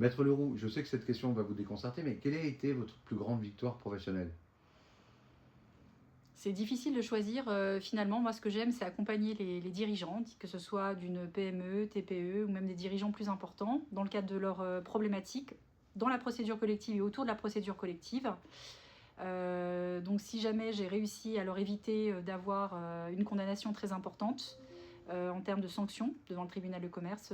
Maître Leroux, je sais que cette question va vous déconcerter, mais quelle a été votre plus grande victoire professionnelle? C'est difficile de choisir. Finalement, moi, ce que j'aime, c'est accompagner les dirigeants, que ce soit d'une PME, TPE ou même des dirigeants plus importants, dans le cadre de leurs problématiques, dans la procédure collective et autour de la procédure collective. Donc, si jamais j'ai réussi à leur éviter d'avoir une condamnation très importante en termes de sanctions devant le tribunal de commerce,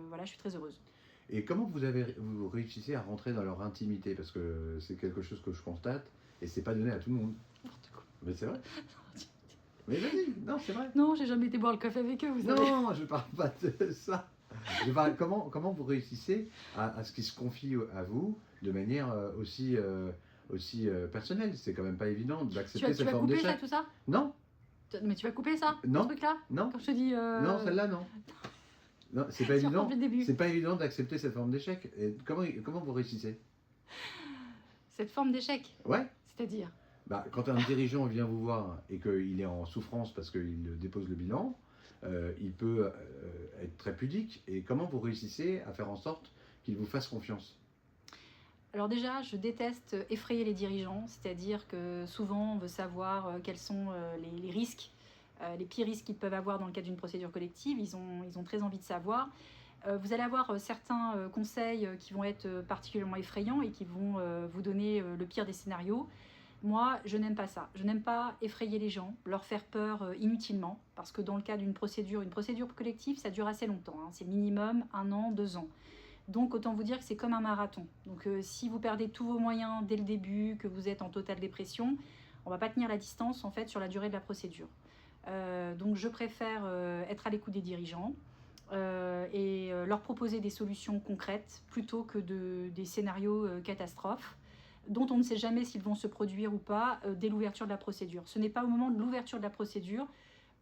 voilà, je suis très heureuse. Et comment vous réussissez à rentrer dans leur intimité? Parce que c'est quelque chose que je constate, et c'est pas donné à tout le monde. N'importe quoi. Mais c'est vrai. Mais vas-y, non, c'est vrai. Non, j'ai jamais été boire le café avec eux, vous savez. Non, je parle pas de ça. Je parle comment vous réussissez à ce qu'ils se confient à vous de manière aussi personnelle. C'est quand même pas évident d'accepter Tu cette vas forme couper ça, d'échec. tout ça? Non, Mais tu vas couper ça, ce non, truc-là? non, Quand je te dis... non, celle-là non. Non, c'est pas Si on reprend évident. depuis le début. C'est pas évident d'accepter cette forme d'échec. Et comment vous réussissez? Cette forme d'échec, Ouais. c'est-à-dire? Bah, quand un dirigeant vient vous voir et qu'il est en souffrance parce qu'il dépose le bilan, il peut être très pudique. Et comment vous réussissez à faire en sorte qu'il vous fasse confiance? Alors déjà, je déteste effrayer les dirigeants, c'est-à-dire que souvent on veut savoir quels sont les risques, les pires risques qu'ils peuvent avoir dans le cadre d'une procédure collective. Ils ont très envie de savoir. Vous allez avoir certains conseils qui vont être particulièrement effrayants et qui vont vous donner le pire des scénarios. Moi, je n'aime pas ça. Je n'aime pas effrayer les gens, leur faire peur inutilement, parce que dans le cas d'une procédure, une procédure collective, ça dure assez longtemps, hein. C'est minimum 1 an, 2 ans. Donc autant vous dire que c'est comme un marathon. Donc si vous perdez tous vos moyens dès le début, que vous êtes en totale dépression, on ne va pas tenir la distance en fait sur la durée de la procédure. Donc je préfère être à l'écoute des dirigeants et leur proposer des solutions concrètes plutôt que des scénarios catastrophes dont on ne sait jamais s'ils vont se produire ou pas dès l'ouverture de la procédure. Ce n'est pas au moment de l'ouverture de la procédure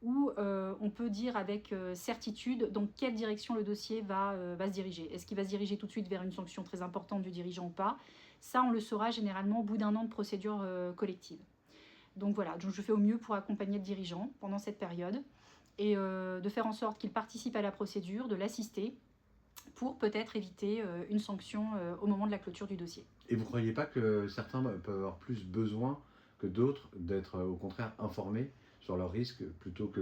où on peut dire avec certitude dans quelle direction le dossier va se diriger. Est-ce qu'il va se diriger tout de suite vers une sanction très importante du dirigeant ou pas? Ça, on le saura généralement au bout d'1 an de procédure collective. Donc voilà, donc je fais au mieux pour accompagner le dirigeant pendant cette période et de faire en sorte qu'il participe à la procédure, de l'assister pour peut-être éviter une sanction au moment de la clôture du dossier. Et vous ne croyez pas que certains peuvent avoir plus besoin que d'autres d'être au contraire informés sur leurs risques plutôt que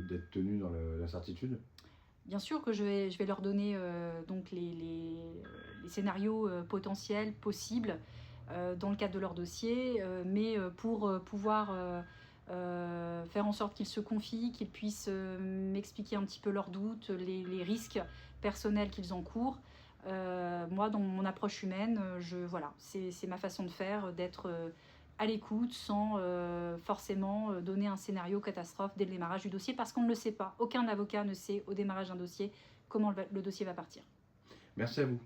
d'être tenus dans l'incertitude? Bien sûr que je vais leur donner donc les scénarios potentiels, possibles, dans le cadre de leur dossier, mais pour pouvoir faire en sorte qu'ils se confient, qu'ils puissent m'expliquer un petit peu leurs doutes, les risques personnels qu'ils encourent. Moi, dans mon approche humaine, voilà, c'est ma façon de faire, d'être à l'écoute sans forcément donner un scénario catastrophe dès le démarrage du dossier parce qu'on ne le sait pas. Aucun avocat ne sait au démarrage d'un dossier comment le dossier va partir. Merci à vous.